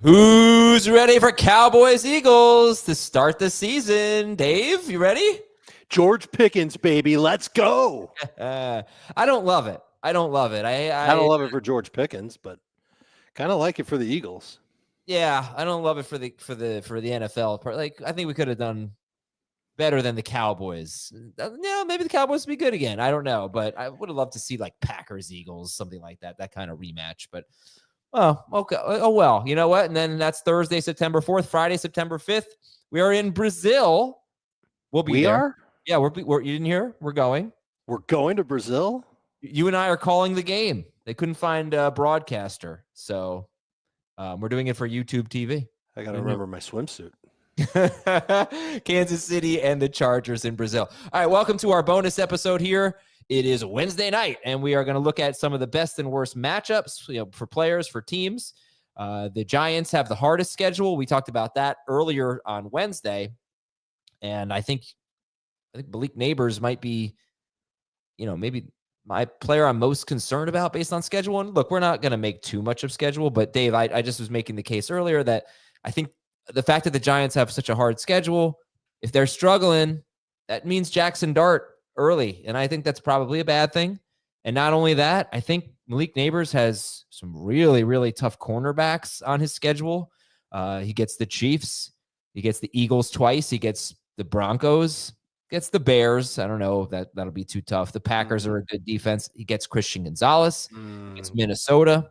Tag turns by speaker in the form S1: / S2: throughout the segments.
S1: Who's ready for Cowboys-Eagles to start the season? Dave, you ready?
S2: George Pickens, baby. Let's go.
S1: I don't love it. I don't love it.
S2: I don't love it for George Pickens, but kind of like it for the Eagles.
S1: Yeah, I don't love it for the NFL part. Like, I think we could have done better than the Cowboys. Yeah, maybe the Cowboys will be good again. I don't know, but I would have loved to see like Packers-Eagles, something like that kind of rematch. But oh, okay. Oh, well, you know what? And then that's Thursday, September 4th, Friday, September 5th. We are in Brazil. We'll be there.
S2: Are?
S1: Yeah, we're you didn't hear? We're going.
S2: We're going to Brazil?
S1: You and I are calling the game. They couldn't find a broadcaster. So we're doing it for YouTube TV.
S2: I got to remember my swimsuit.
S1: Kansas City and the Chargers in Brazil. All right, welcome to our bonus episode here. It is Wednesday night, and we are going to look at some of the best and worst matchups, for players, for teams. The Giants have the hardest schedule. We talked about that earlier on Wednesday, and I think Malik Nabers might be, maybe my player I'm most concerned about based on schedule. And look, we're not going to make too much of schedule, but Dave, I just was making the case earlier that I think the fact that the Giants have such a hard schedule, if they're struggling, that means Jackson Dart early. And I think that's probably a bad thing. And not only that, I think Malik Nabers has some really, really tough cornerbacks on his schedule. He gets the Chiefs. He gets the Eagles twice. He gets the Broncos. Gets the Bears. I don't know if that'll be too tough. The Packers are a good defense. He gets Christian Gonzalez. It's Minnesota.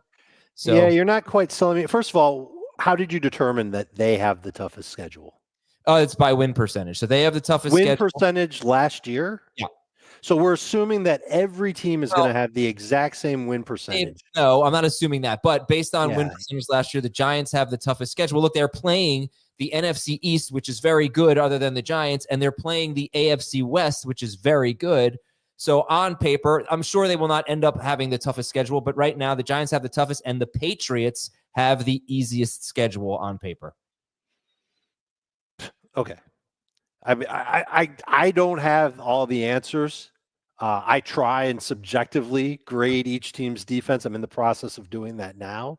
S1: So
S2: yeah, you're not quite selling me. First of all, how did you determine that they have the toughest schedule?
S1: It's by win percentage. So they have the toughest
S2: win percentage last year?
S1: Yeah.
S2: So we're assuming that every team is going to have the exact same win percentage.
S1: No, I'm not assuming that. But based on win percentage last year, the Giants have the toughest schedule. Look, they're playing the NFC East, which is very good other than the Giants, and they're playing the AFC West, which is very good. So on paper, I'm sure they will not end up having the toughest schedule, but right now the Giants have the toughest and the Patriots have the easiest schedule on paper.
S2: Okay. I don't have all the answers. I try and subjectively grade each team's defense. I'm in the process of doing that now.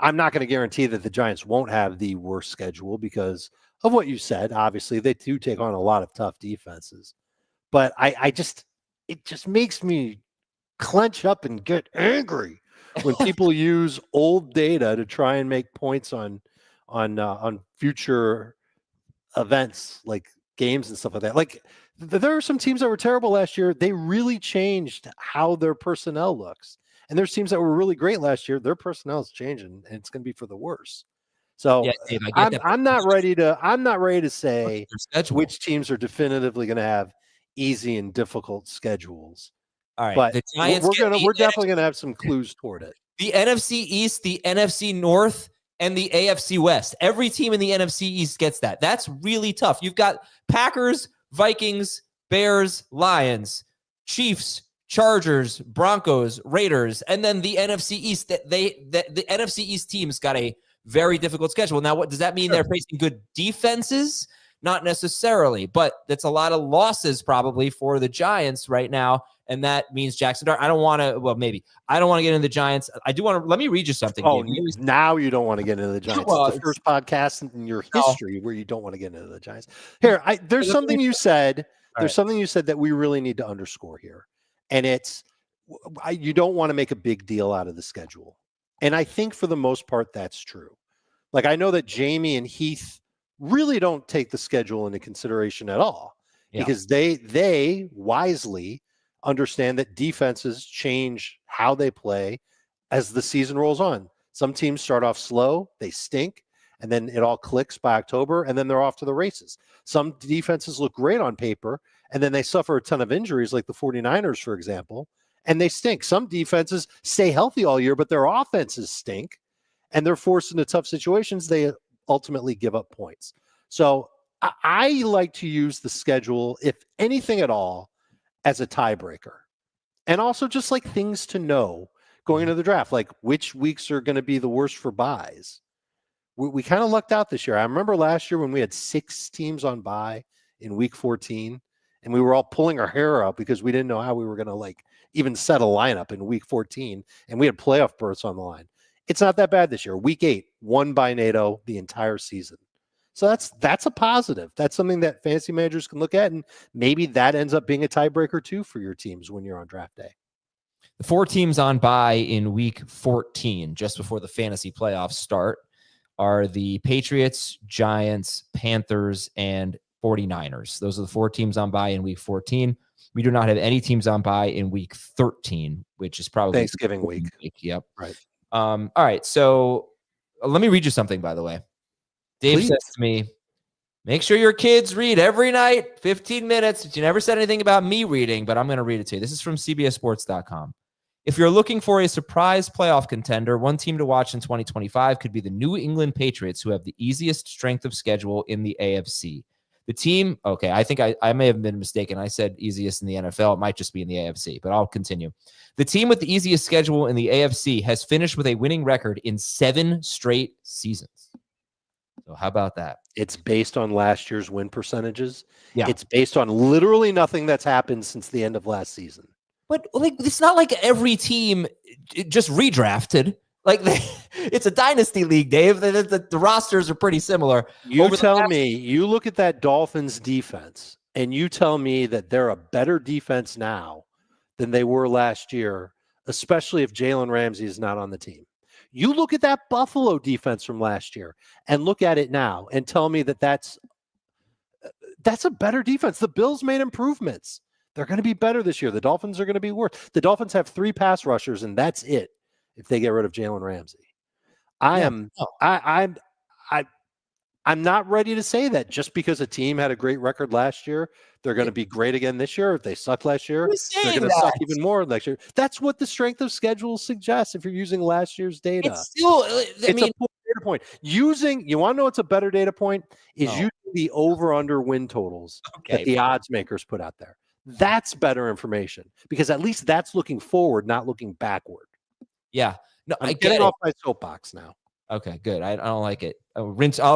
S2: I'm not going to guarantee that the Giants won't have the worst schedule because of what you said. Obviously, they do take on a lot of tough defenses. But it just makes me clench up and get angry when people use old data to try and make points on future events like games and stuff like that. Like there are some teams that were terrible last year. They really changed how their personnel looks. And there's teams that were really great last year. Their personnel is changing, and it's going to be for the worse. So yeah, Dave, I'm not ready to say which teams are definitively going to have easy and difficult schedules.
S1: All right,
S2: but we're definitely going to have some clues toward it.
S1: The NFC East, the NFC North, and the AFC West. Every team in the NFC East gets that. That's really tough. You've got Packers, Vikings, Bears, Lions, Chiefs, Chargers, Broncos, Raiders, and then the NFC East. The NFC East teams got a very difficult schedule. Now, what does that mean? Sure. They're facing good defenses? Not necessarily, but that's a lot of losses probably for the Giants right now, and that means Jackson Dart. I don't want to. Well, maybe I don't want to get into the Giants. I do want to. Let me read you something.
S2: Oh, now you don't want to get into the Giants. Well, it's the first podcast in your history where you don't want to get into the Giants. Here, there's something you said. There's something you said that we really need to underscore here. And it's you don't want to make a big deal out of the schedule. And I think for the most part, that's true. Like I know that Jamie and Heath really don't take the schedule into consideration at all because they wisely understand that defenses change how they play as the season rolls on. Some teams start off slow, they stink, and then it all clicks by October, and then they're off to the races. Some defenses look great on paper, and then they suffer a ton of injuries like the 49ers, for example, and they stink. Some defenses stay healthy all year, but their offenses stink, and they're forced into tough situations. They ultimately give up points. So I like to use the schedule, if anything at all, as a tiebreaker. And also just like things to know going into the draft, like which weeks are going to be the worst for buys. We kind of lucked out this year. I remember last year when we had 6 teams on bye in week 14, and we were all pulling our hair out because we didn't know how we were going to even set a lineup in week 14, and we had playoff berths on the line. It's not that bad this year. Week 8, won by NATO the entire season. So that's a positive. That's something that fantasy managers can look at, and maybe that ends up being a tiebreaker too for your teams when you're on draft day.
S1: The 4 teams on bye in week 14, just before the fantasy playoffs start, are the Patriots, Giants, Panthers, and 49ers. Those are the 4 teams on bye in week 14. We do not have any teams on bye in week 13, which is probably
S2: Thanksgiving week.
S1: Yep.
S2: Right.
S1: All right. So let me read you something, by the way. Dave says to me, make sure your kids read every night, 15 minutes. You never said anything about me reading, but I'm going to read it to you. This is from CBSSports.com. If you're looking for a surprise playoff contender, one team to watch in 2025 could be the New England Patriots, who have the easiest strength of schedule in the AFC. The team, okay, I think I may have been mistaken. I said easiest in the NFL. It might just be in the AFC, but I'll continue. The team with the easiest schedule in the AFC has finished with a winning record in 7 straight seasons. So how about that?
S2: It's based on last year's win percentages.
S1: Yeah.
S2: It's based on literally nothing that's happened since the end of last season.
S1: But like, it's not like every team just redrafted. Like, it's a dynasty league, Dave. The rosters are pretty similar.
S2: You tell me, you look at that Dolphins defense, and you tell me that they're a better defense now than they were last year, especially if Jalen Ramsey is not on the team. You look at that Buffalo defense from last year and look at it now and tell me that that's a better defense. The Bills made improvements. They're going to be better this year. The Dolphins are going to be worse. The Dolphins have 3 pass rushers, and that's it if they get rid of Jalen Ramsey. I'm not ready to say that just because a team had a great record last year, they're going to be great again this year. If they sucked last year, they're going to suck even more next year. That's what the strength of schedule suggests if you're using last year's data.
S1: It's still,
S2: a poor data point. You want to know what's a better data point? Is using the over-under win totals that the odds makers put out there. That's better information because at least that's looking forward, not looking backward.
S1: Yeah. No,
S2: I'm getting off my soapbox now.
S1: Okay, good. I don't like it. I'll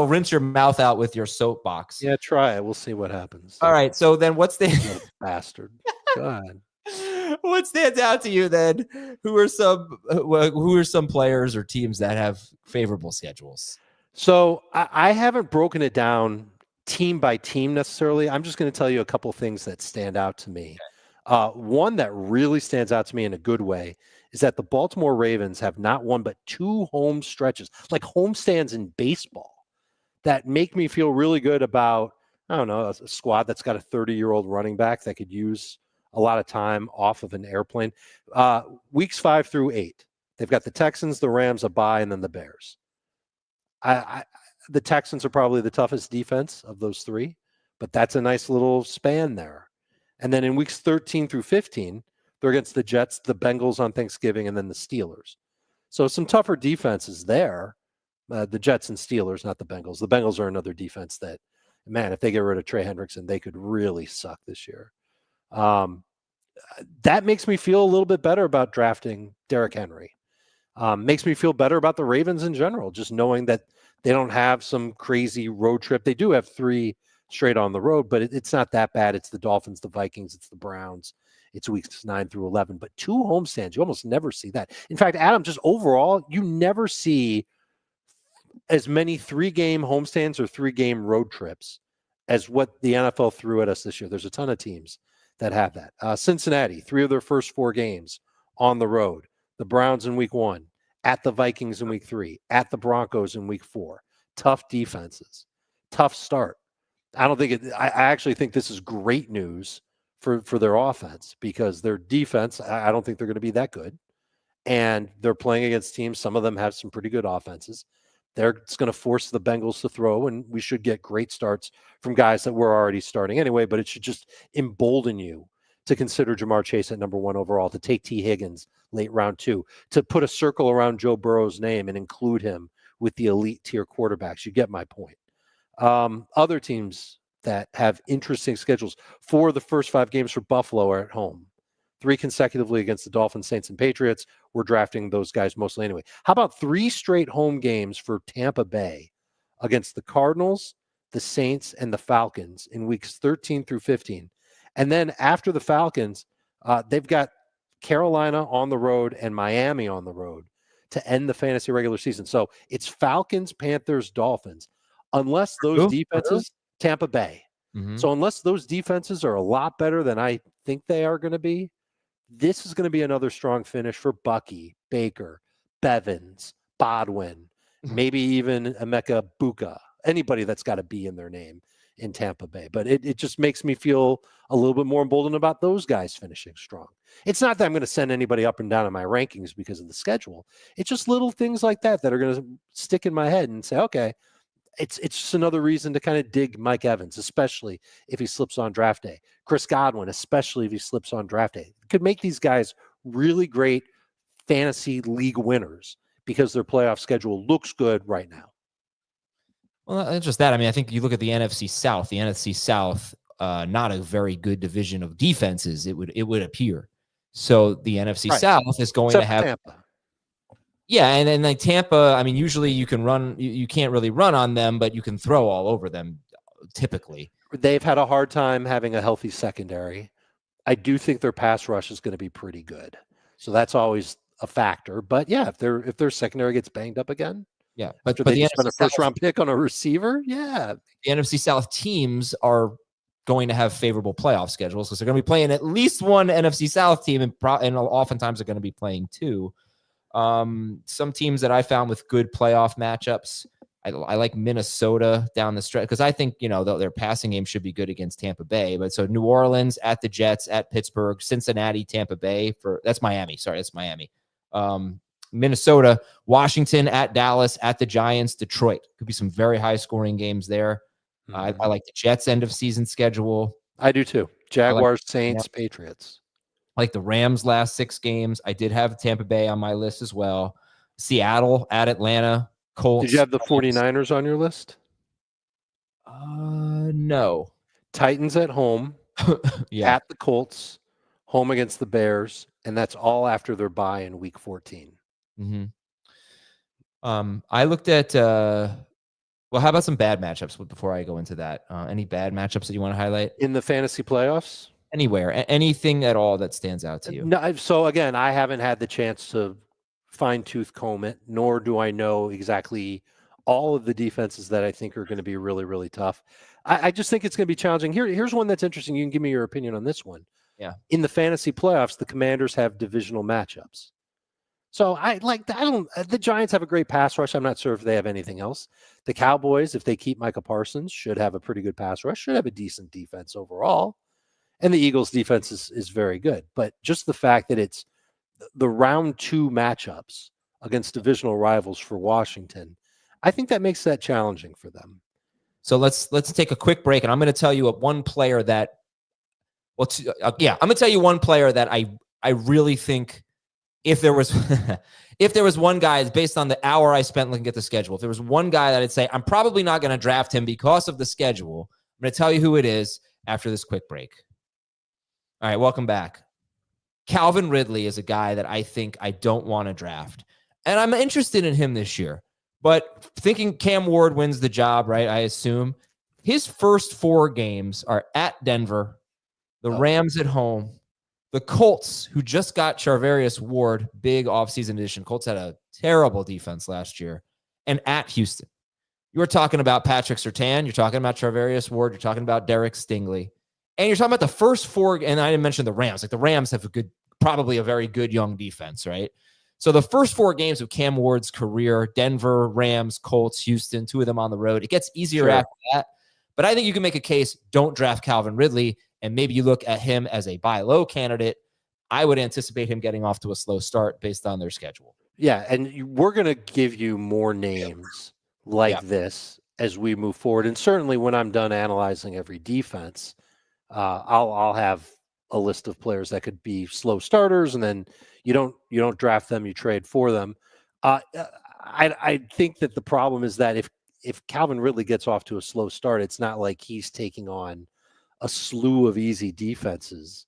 S1: rinse your mouth out with your soapbox.
S2: Yeah, try it. We'll see what happens.
S1: All right. So then what's the
S2: bastard? God.
S1: What stands out to you then? Who are some players or teams that have favorable schedules?
S2: So I haven't broken it down team by team necessarily. I'm just going to tell you a couple things that stand out to me. Okay. One that really stands out to me in a good way is that the Baltimore Ravens have not one but 2 home stretches, like homestands in baseball, that make me feel really good about, I don't know, a squad that's got a 30-year-old running back that could use a lot of time off of an airplane. Weeks 5 through 8, they've got the Texans, the Rams, a bye, and then the Bears. The Texans are probably the toughest defense of those 3, but that's a nice little span there. And then in weeks 13 through 15, they're against the Jets, the Bengals on Thanksgiving, and then the Steelers. So some tougher defenses there. The Jets and Steelers, not the Bengals. The Bengals are another defense that, man, if they get rid of Trey Hendrickson, they could really suck this year. That makes me feel a little bit better about drafting Derrick Henry. Makes me feel better about the Ravens in general, just knowing that they don't have some crazy road trip. They do have 3 straight on the road, but it's not that bad. It's the Dolphins, the Vikings, it's the Browns. It's weeks 9 through 11, but 2 homestands. You almost never see that. In fact, Adam, just overall, you never see as many 3-game homestands or 3-game road trips as what the NFL threw at us this year. There's a ton of teams that have that. Cincinnati, 3 of their first 4 games on the road. The Browns in week 1, at the Vikings in week 3, at the Broncos in week 4. Tough defenses, tough start. I actually think this is great news for their offense because their defense, I don't think they're going to be that good. And they're playing against teams. Some of them have some pretty good offenses. It's going to force the Bengals to throw, and we should get great starts from guys that were already starting anyway, but it should just embolden you to consider Jamar Chase at number 1 overall, to take T. Higgins late round 2, to put a circle around Joe Burrow's name and include him with the elite tier quarterbacks. You get my point. Other teams that have interesting schedules for the first 5 games for Buffalo are at home. 3 consecutively against the Dolphins, Saints, and Patriots. We're drafting those guys mostly anyway. How about 3 straight home games for Tampa Bay against the Cardinals, the Saints, and the Falcons in weeks 13 through 15? And then after the Falcons, they've got Carolina on the road and Miami on the road to end the fantasy regular season. So it's Falcons, Panthers, Dolphins. Unless those defenses, Tampa Bay. So unless those defenses are a lot better than I think they are going to be, this is going to be another strong finish for Bucky, Baker, Bevins, Bodwin, maybe even Emeka Buka, anybody that's got a B in their name in Tampa Bay. But it just makes me feel a little bit more emboldened about those guys finishing strong. It's not that I'm going to send anybody up and down in my rankings because of the schedule. It's just little things like that that are going to stick in my head and say, okay, it's just another reason to kind of dig Mike Evans, especially if he slips on draft day. Chris Godwin, especially if he slips on draft day. Could make these guys really great fantasy league winners because their playoff schedule looks good right now.
S1: Well, not just that. I mean, I think you look at the NFC South. The NFC South, not a very good division of defenses, it would appear. So the NFC South is going to have
S2: Tampa.
S1: Yeah, and then like Tampa, I mean, usually you can run, you can't really run on them, but you can throw all over them typically.
S2: They've had a hard time having a healthy secondary. I do think their pass rush is going to be pretty good. So that's always a factor. But yeah, if their secondary gets banged up again,
S1: but
S2: they spend a first round pick on a receiver, the
S1: NFC South teams are going to have favorable playoff schedules because they're going to be playing at least one NFC South team, and oftentimes they're going to be playing two. Some teams that I found with good playoff matchups, I like Minnesota down the stretch because I think, their passing game should be good against Tampa Bay. But so New Orleans at the Jets, at Pittsburgh, Cincinnati, Tampa Bay that's Miami. Sorry, that's Miami. Minnesota, Washington at Dallas, at the Giants, Detroit. Could be some very high scoring games there. I like the Jets end of season schedule.
S2: I do too. Jaguars, Saints, Patriots.
S1: Like the Rams last 6 games. I did have Tampa Bay on my list as well. Seattle at Atlanta, Colts.
S2: Did you have the 49ers on your list?
S1: No.
S2: Titans at home, at the Colts, home against the Bears, and that's all after their bye in week 14.
S1: I looked at how about some bad matchups before I go into that? Any bad matchups that you want to highlight?
S2: In the fantasy playoffs?
S1: Anywhere, anything at all that stands out to you?
S2: No, so again, I haven't had the chance to fine-tooth comb it, nor do I know exactly all of the defenses that I think are going to be really, really tough. I just think it's going to be challenging. Here's one that's interesting. You can give me your opinion on this one.
S1: Yeah.
S2: In the fantasy playoffs, the Commanders have divisional matchups. So the Giants have a great pass rush. I'm not sure if they have anything else. The Cowboys, if they keep Micah Parsons, should have a pretty good pass rush, should have a decent defense overall. And the Eagles defense is very good. But just the fact that it's the round 2 matchups against divisional rivals for Washington, I think that makes that challenging for them.
S1: So let's take a quick break, and I'm going to tell you one player that I'm going to tell you one player that I really think if there was one guy, based on the hour I spent looking at the schedule, if there was one guy that I'd say I'm probably not going to draft him because of the schedule, I'm going to tell you who it is after this quick break. All right, welcome back. Calvin Ridley is a guy that I think I don't want to draft, and I'm interested in him this year. But thinking Cam Ward wins the job, right? I assume his first 4 games are at Denver, the Rams at home, the Colts, who just got Charvarius Ward, big offseason addition. Colts had a terrible defense last year, and at Houston. You were talking about Patrick Surtain. You're talking about Charvarius Ward. You're talking about Derek Stingley. And you're talking about the first 4, and I didn't mention the Rams. Like the Rams have probably a very good young defense, right? So the first 4 games of Cam Ward's career, Denver, Rams, Colts, Houston, 2 of them on the road. It gets easier after that. But I think you can make a case, don't draft Calvin Ridley, and maybe you look at him as a buy low candidate. I would anticipate him getting off to a slow start based on their schedule.
S2: Yeah, and we're going to give you more names like this as we move forward. And certainly when I'm done analyzing every defense, I'll have a list of players that could be slow starters, and then you don't draft them, you trade for them. I think that the problem is that if Calvin Ridley gets off to a slow start, it's not like he's taking on a slew of easy defenses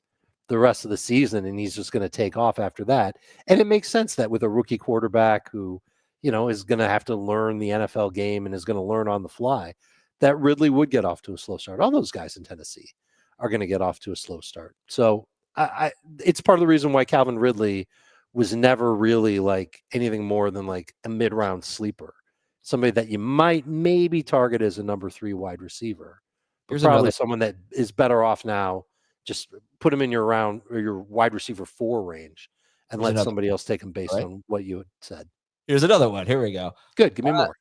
S2: the rest of the season, and he's just going to take off after that. And it makes sense that with a rookie quarterback who, is going to have to learn the NFL game and is going to learn on the fly, that Ridley would get off to a slow start. All those guys in Tennessee are going to get off to a slow start. So it's part of the reason why Calvin Ridley was never really like anything more than like a mid-round sleeper, somebody that you might maybe target as a number 3 wide receiver, but probably someone that is better off now. Just put him in your round or your wide receiver 4 range and let somebody else take him based on what you had said.
S1: Here's another one. Here we go.
S2: Good. Give me more.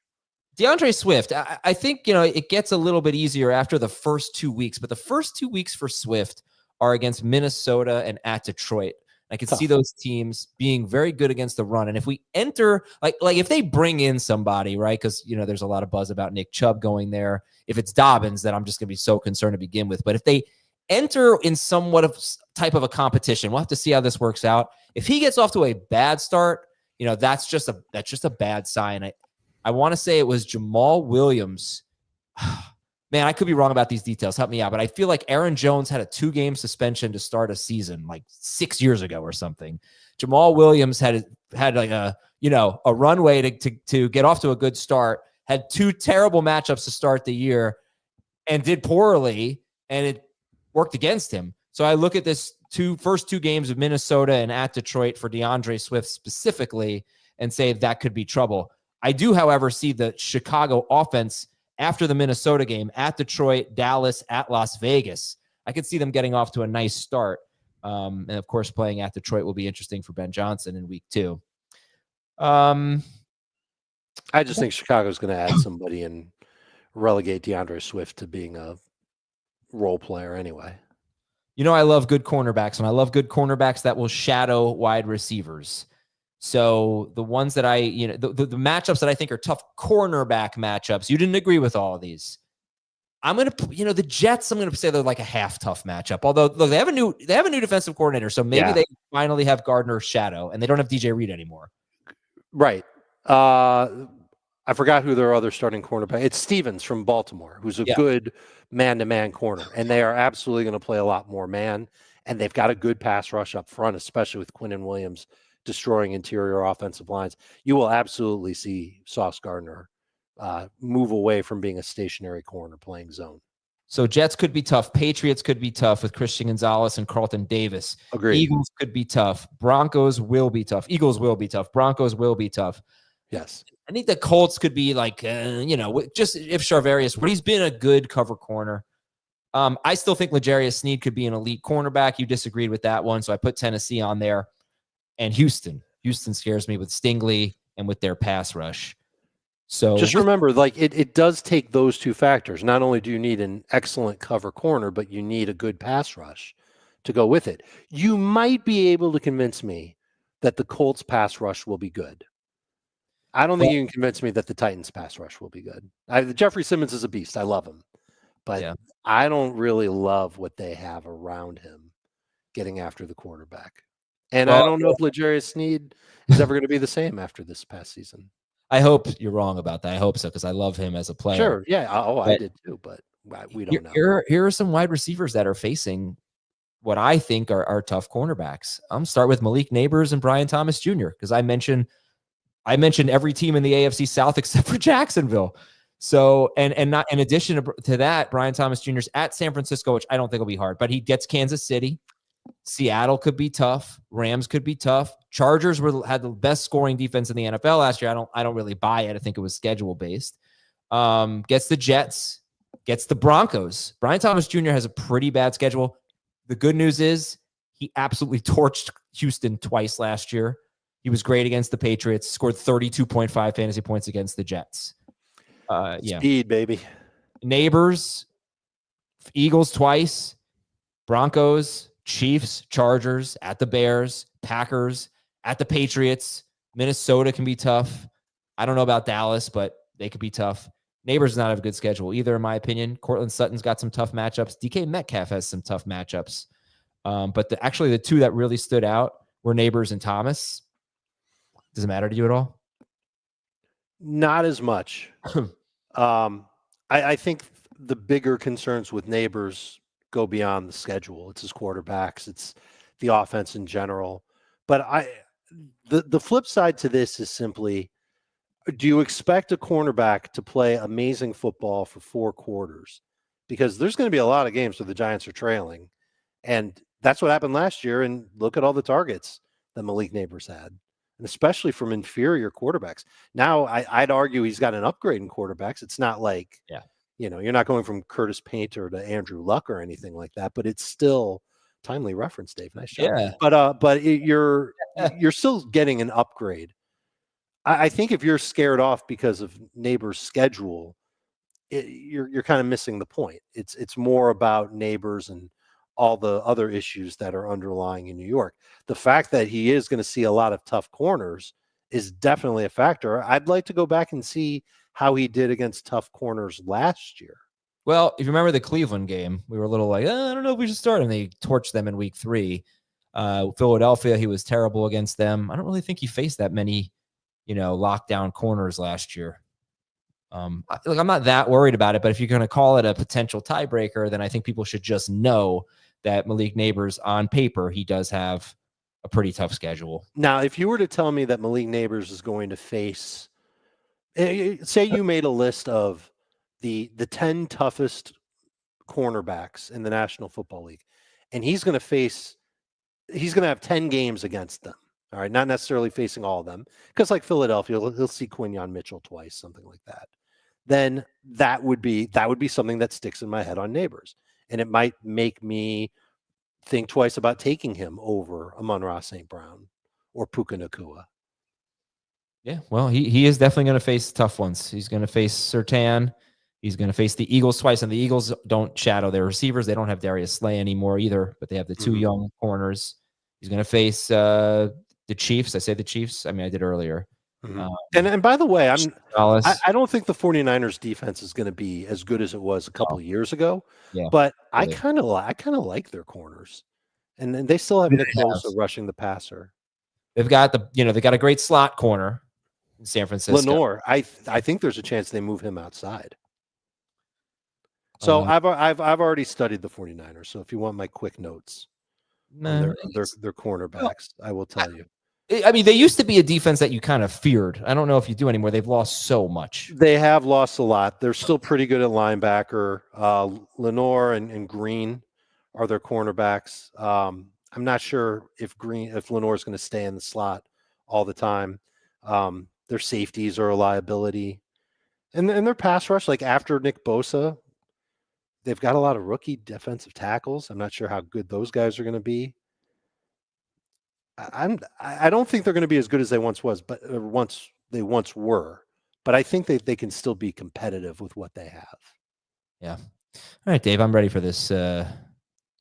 S1: DeAndre Swift. I think, it gets a little bit easier after the first 2 weeks, but the first 2 weeks for Swift are against Minnesota and at Detroit. I could see those teams being very good against the run. And if we enter, like if they bring in somebody, right? Because, there's a lot of buzz about Nick Chubb going there. If it's Dobbins, then I'm just going to be so concerned to begin with. But if they enter in somewhat of type of a competition, we'll have to see how this works out. If he gets off to a bad start, that's just a bad sign. I want to say it was Jamal Williams. Man, I could be wrong about these details. Help me out. But I feel like Aaron Jones had a 2-game suspension to start a season like 6 years ago or something. Jamal Williams had like a runway to get off to a good start, had 2 terrible matchups to start the year and did poorly, and it worked against him. So I look at this first 2 games of Minnesota and at Detroit for DeAndre Swift specifically and say that could be trouble. I do, however, see the Chicago offense after the Minnesota game at Detroit, Dallas, at Las Vegas. I could see them getting off to a nice start. And of course, playing at Detroit will be interesting for Ben Johnson in week 2.
S2: I just think Chicago's going to add somebody and relegate DeAndre Swift to being a role player anyway.
S1: I love good cornerbacks, and I love good cornerbacks that will shadow wide receivers. So the ones that the matchups that I think are tough cornerback matchups, you didn't agree with all of these. I'm going to, the Jets, I'm going to say they're like a half tough matchup. Although, look, they have a new defensive coordinator, so maybe they finally have Gardner shadow, and they don't have DJ Reed anymore.
S2: Right. I forgot who their other starting cornerback. It's Stevens from Baltimore, who's a good man-to-man corner, and they are absolutely going to play a lot more man, and they've got a good pass rush up front, especially with Quinnen Williams destroying interior offensive lines. You will absolutely see Sauce Gardner move away from being a stationary corner playing zone.
S1: So Jets could be tough. Patriots could be tough with Christian Gonzalez and Carlton Davis.
S2: Agreed.
S1: Eagles could be tough. Broncos will be tough. Eagles will be tough. Broncos will be tough.
S2: Yes.
S1: I think the Colts could be like, just if Charvarius, but he's been a good cover corner. I still think L'Jarius Sneed could be an elite cornerback. You disagreed with that one, so I put Tennessee on there. And Houston scares me with Stingley and with their pass rush. So
S2: just remember, it does take those 2 factors. Not only do you need an excellent cover corner, but you need a good pass rush to go with it. You might be able to convince me that the Colts pass rush will be good. I don't think you can convince me that the Titans pass rush will be good. Jeffrey Simmons is a beast. I love him. But I don't really love what they have around him getting after the quarterback. And I don't know if L'Jarius Sneed is ever going to be the same after this past season.
S1: I hope you're wrong about that. I hope so, because I love him as a player.
S2: Sure. Yeah. I did too, but we don't know.
S1: Here are some wide receivers that are facing what I think are tough cornerbacks. I'm start with Malik Nabers and Brian Thomas Jr. because I mentioned every team in the AFC South except for Jacksonville. So, and not in addition to that, Brian Thomas Jr.'s at San Francisco, which I don't think will be hard, but he gets Kansas City. Seattle could be tough. Rams could be tough. Chargers had the best scoring defense in the NFL last year. I don't really buy it. I think it was schedule based. Gets the Jets, gets the Broncos. Brian Thomas Jr. has a pretty bad schedule. The good news is he absolutely torched Houston twice last year. He was great against the Patriots, scored 32.5 fantasy points against the Jets.
S2: Speed, baby.
S1: Neighbors, Eagles twice, Broncos, Chiefs, Chargers, at the Bears, Packers, at the Patriots. Minnesota can be tough. I don't know about Dallas, but they could be tough. Neighbors does not have a good schedule either, in my opinion. Cortland Sutton's got some tough matchups. DK Metcalf has some tough matchups. But the 2 that really stood out were Neighbors and Thomas. Does it matter to you at all?
S2: Not as much. I think the bigger concerns with Neighbors go beyond the schedule. It's his quarterbacks. It's the offense in general. But the flip side to this is simply, do you expect a cornerback to play amazing football for 4 quarters? Because there's going to be a lot of games where the Giants are trailing. And that's what happened last year. And look at all the targets that Malik Nabers had, and especially from inferior quarterbacks. Now, I'd argue he's got an upgrade in quarterbacks. It's not like, you're not going from Curtis Painter to Andrew Luck or anything like that, but it's still timely reference, Dave. Nice job.
S1: Yeah.
S2: But you're still getting an upgrade. I think if you're scared off because of Nabers' schedule, you're kind of missing the point. It's more about Nabers and all the other issues that are underlying in New York. The fact that he is going to see a lot of tough corners is definitely a factor. I'd like to go back and see how he did against tough corners last year.
S1: Well, if you remember the Cleveland game, we were a little like, I don't know if we should start. And they torched them in week 3. Philadelphia, he was terrible against them. I don't really think he faced that many, lockdown corners last year. I'm not that worried about it, but if you're going to call it a potential tiebreaker, then I think people should just know that Malik Nabers, on paper, he does have a pretty tough schedule.
S2: Now, if you were to tell me that Malik Nabers is going to face, say you made a list of the 10 toughest cornerbacks in the National Football League, and he's going to have 10 games against them. All right, not necessarily facing all of them, because like Philadelphia, he'll see Quinyon Mitchell twice, something like that. Then that would be something that sticks in my head on Nabers, and it might make me think twice about taking him over Amon-Ra St. Brown or Puka Nacua.
S1: Yeah, well, he is definitely going to face tough ones. He's going to face Surtain. He's going to face the Eagles twice, and the Eagles don't shadow their receivers. They don't have Darius Slay anymore either, but they have the 2 young corners. He's going to face the Chiefs. I say the Chiefs. I mean, I did earlier.
S2: And by the way, I don't think the 49ers defense is going to be as good as it was a couple of years ago.
S1: Yeah,
S2: but I kind of like their corners, and they still have Nick Bosa rushing the passer.
S1: They've got they got a great slot corner in San Francisco.
S2: Lenore, I think there's a chance they move him outside. So I've already studied the 49ers. So if you want my quick notes on their cornerbacks, I will tell you.
S1: I mean, they used to be a defense that you kind of feared. I don't know if you do anymore. They've lost so much.
S2: They have lost a lot. They're still pretty good at linebacker. Lenore and Green are their cornerbacks. I'm not sure if Lenore is going to stay in the slot all the time. Their safeties are a liability. And their pass rush, like after Nick Bosa, they've got a lot of rookie defensive tackles. I'm not sure how good those guys are going to be. I don't think they're going to be as good as they once were, but I think they can still be competitive with what they have.
S1: Yeah. All right, Dave, I'm ready for this to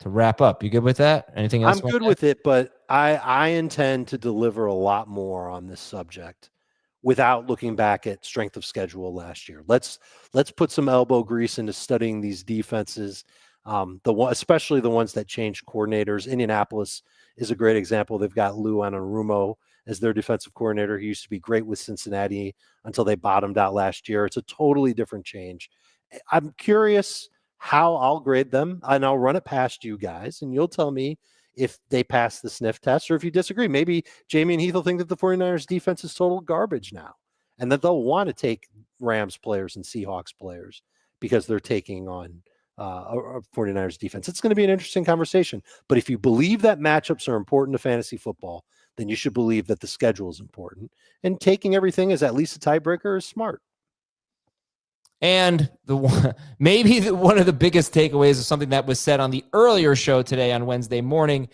S1: wrap up. You good with that? Anything else?
S2: I'm good with it, but I intend to deliver a lot more on this subject without looking back at strength of schedule last year. Let's put some elbow grease into studying these defenses, especially the ones that changed coordinators. Indianapolis is a great example. They've got Lou Anarumo as their defensive coordinator. He used to be great with Cincinnati until they bottomed out last year. It's a totally different change. I'm curious how I'll grade them, and I'll run it past you guys, and you'll tell me if they pass the sniff test or if you disagree. Maybe Jamie and Heath will think that the 49ers defense is total garbage now, and that they'll want to take Rams players and Seahawks players because they're taking on a 49ers defense. It's going to be an interesting conversation. But if you believe that matchups are important to fantasy football, then you should believe that the schedule is important. And taking everything as at least a tiebreaker is smart.
S1: And maybe one of the biggest takeaways is something that was said on the earlier show today on Wednesday morning.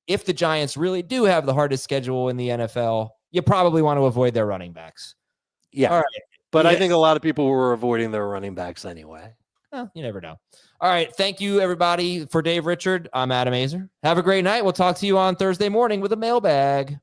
S1: If the Giants really do have the hardest schedule in the NFL, you probably want to avoid their running backs.
S2: Yeah. All right. But I think a lot of people were avoiding their running backs anyway.
S1: Well, you never know. All right. Thank you, everybody. For Dave Richard, I'm Adam Azer. Have a great night. We'll talk to you on Thursday morning with a mailbag.